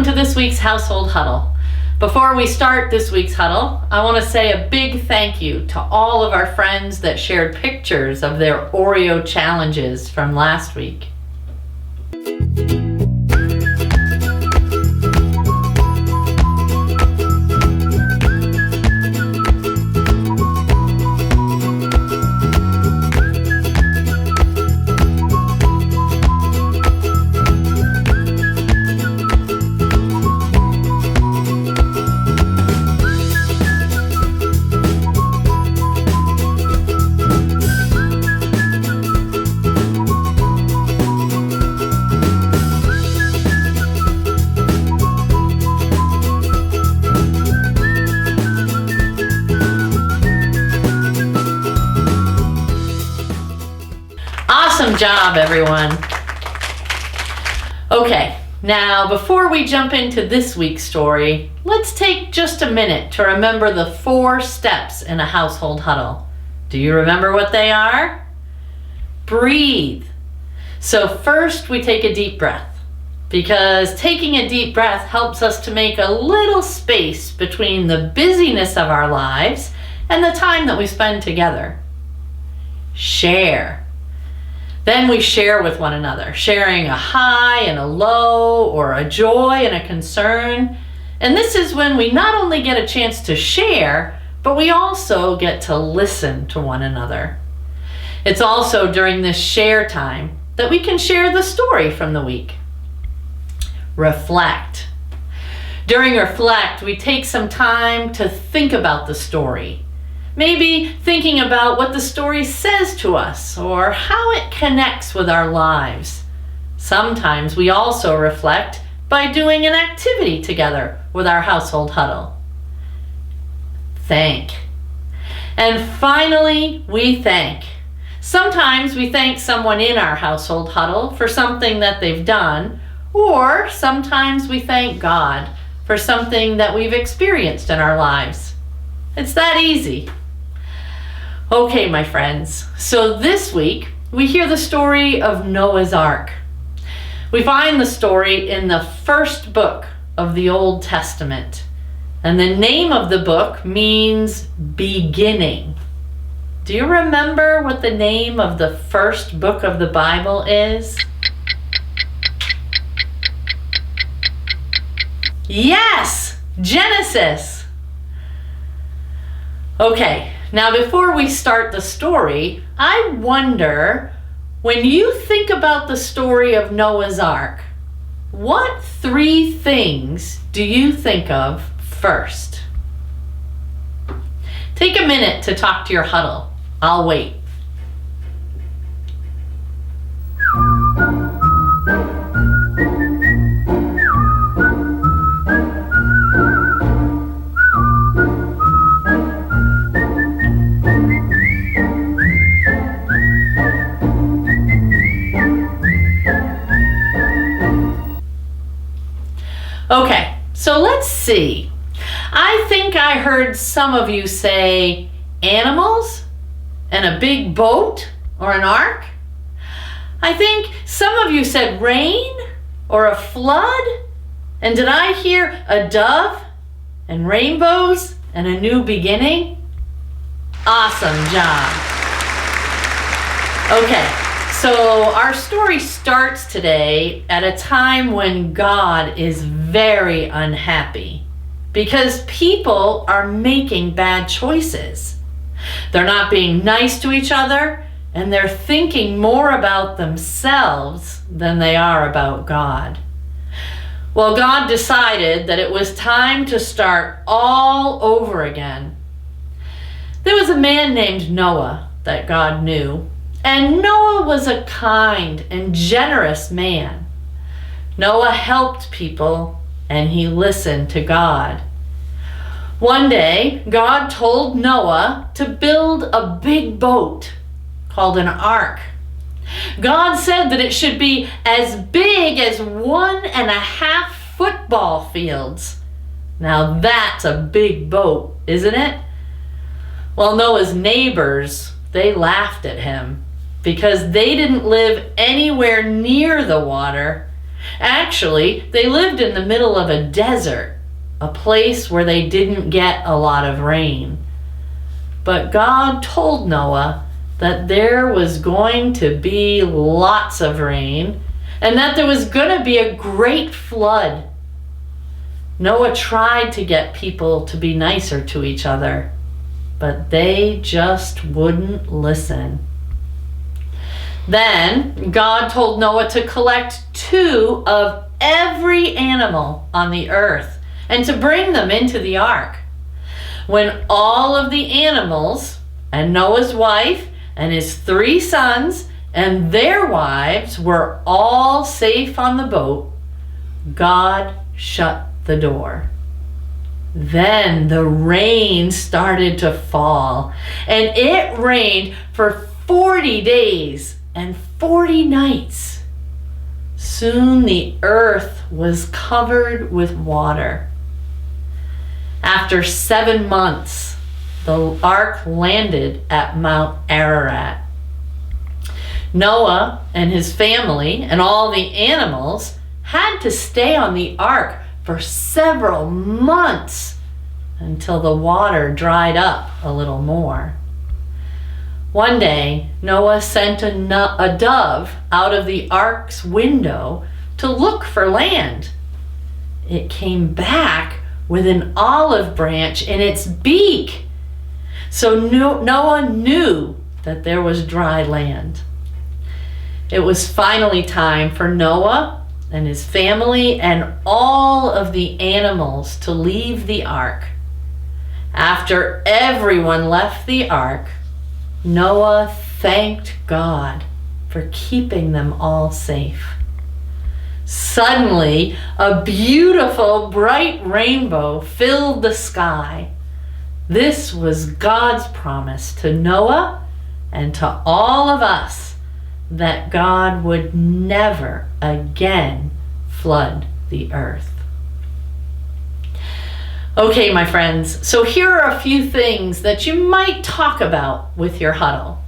welcome to this week's Household Huddle. Before we start this week's huddle, I want to say a big thank you to all of our friends that shared pictures of their Oreo challenges from last week. Awesome job, everyone. Okay, now before we jump into this week's story, let's take just a minute to remember the 4 steps in a household huddle. Do you remember what they are? Breathe. So first we take a deep breath, because taking a deep breath helps us to make a little space between the busyness of our lives and the time that we spend together. Share. Then we share with one another, sharing a high and a low, or a joy and a concern. And this is when we not only get a chance to share, but we also get to listen to one another. It's also during this share time that we can share the story from the week. Reflect. During reflect, we take some time to think about the story. Maybe thinking about what the story says to us or how it connects with our lives. Sometimes we also reflect by doing an activity together with our household huddle. Thank. And finally, we thank. Sometimes we thank someone in our household huddle for something that they've done, or sometimes we thank God for something that we've experienced in our lives. It's that easy. Okay, my friends, so this week we hear the story of Noah's Ark. We find the story in the first book of the Old Testament, and the name of the book means beginning. Do you remember what the name of the first book of the Bible is? Yes, Genesis. Okay. Now, before we start the story, I wonder, when you think about the story of Noah's Ark, what 3 things do you think of first? Take a minute to talk to your huddle. I'll wait. Okay, so let's see. I think I heard some of you say animals and a big boat or an ark. I think some of you said rain or a flood. And did I hear a dove and rainbows and a new beginning? Awesome job. Okay. So our story starts today at a time when God is very unhappy because people are making bad choices. They're not being nice to each other, and they're thinking more about themselves than they are about God. Well, God decided that it was time to start all over again. There was a man named Noah that God knew. And Noah was a kind and generous man. Noah helped people and he listened to God. One day, God told Noah to build a big boat called an ark. God said that it should be as big as 1.5 football fields. Now that's a big boat, isn't it? Well, Noah's neighbors, they laughed at him because they didn't live anywhere near the water. Actually, they lived in the middle of a desert, a place where they didn't get a lot of rain. But God told Noah that there was going to be lots of rain and that there was going to be a great flood. Noah tried to get people to be nicer to each other, but they just wouldn't listen. Then God told Noah to collect 2 of every animal on the earth and to bring them into the ark. When all of the animals and Noah's wife and his 3 sons and their wives were all safe on the boat, God shut the door. Then the rain started to fall, and it rained for 40 days and 40 nights. Soon the earth was covered with water. After 7 months, the ark landed at Mount Ararat. Noah and his family and all the animals had to stay on the ark for several months until the water dried up a little more. One day, Noah sent a dove out of the ark's window to look for land. It came back with an olive branch in its beak. So Noah knew that there was dry land. It was finally time for Noah and his family and all of the animals to leave the ark. After everyone left the ark, Noah thanked God for keeping them all safe. Suddenly, a beautiful, bright rainbow filled the sky. This was God's promise to Noah and to all of us that God would never again flood the earth. Okay, my friends, so here are a few things that you might talk about with your huddle.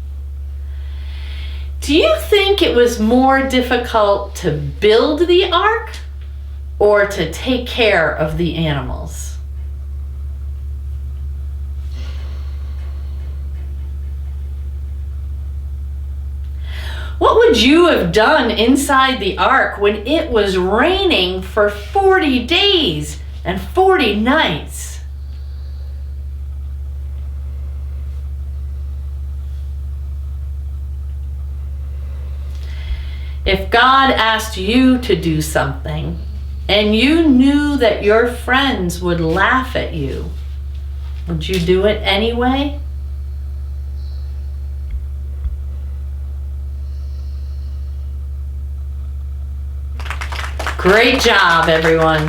Do you think it was more difficult to build the ark or to take care of the animals? What would you have done inside the ark when it was raining for 40 days and 40 nights? If God asked you to do something and you knew that your friends would laugh at you, would you do it anyway? Great job, everyone.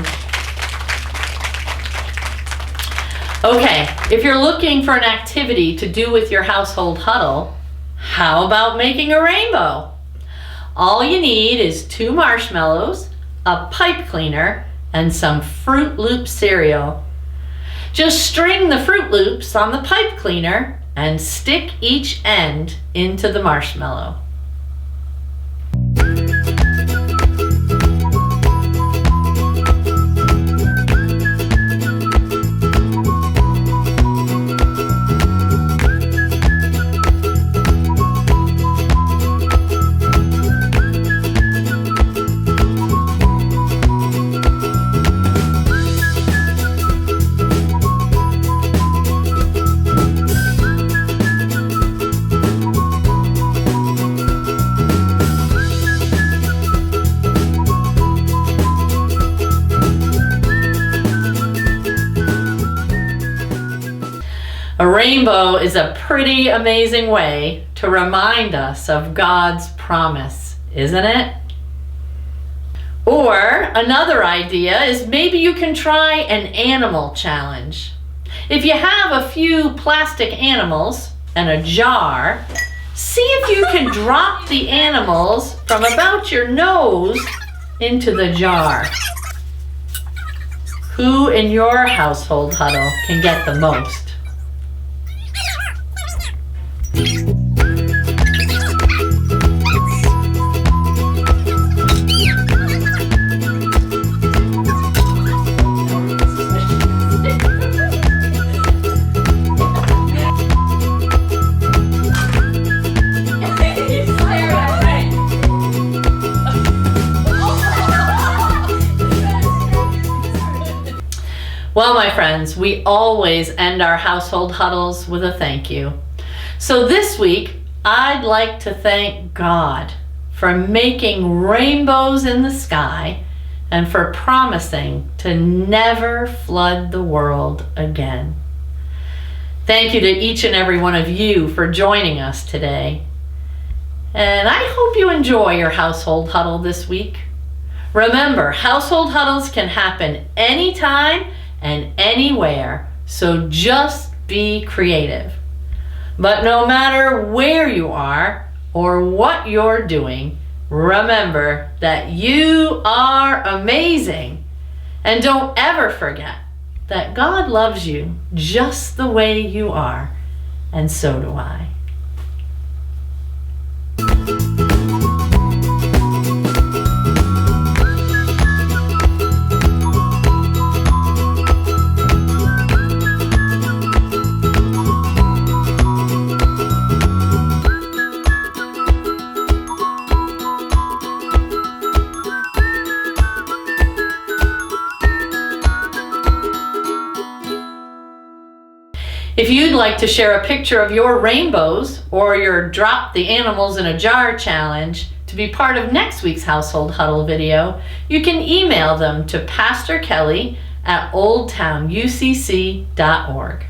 Okay, if you're looking for an activity to do with your household huddle, how about making a rainbow? All you need is 2 marshmallows, a pipe cleaner, and some Fruit Loop cereal. Just string the Fruit Loops on the pipe cleaner and stick each end into the marshmallow. A rainbow is a pretty amazing way to remind us of God's promise, isn't it? Or another idea is maybe you can try an animal challenge. If you have a few plastic animals and a jar, see if you can drop the animals from about your nose into the jar. Who in your household huddle can get the most? Well, my friends, we always end our household huddles with a thank you. So this week, I'd like to thank God for making rainbows in the sky and for promising to never flood the world again. Thank you to each and every one of you for joining us today. And I hope you enjoy your household huddle this week. Remember, household huddles can happen anytime and anywhere, so just be creative. But no matter where you are or what you're doing, remember that you are amazing. And don't ever forget that God loves you just the way you are, and so do I. If you'd like to share a picture of your rainbows or your Drop the Animals in a Jar challenge to be part of next week's Household Huddle video, you can email them to Pastor Kelly at oldtownucc.org.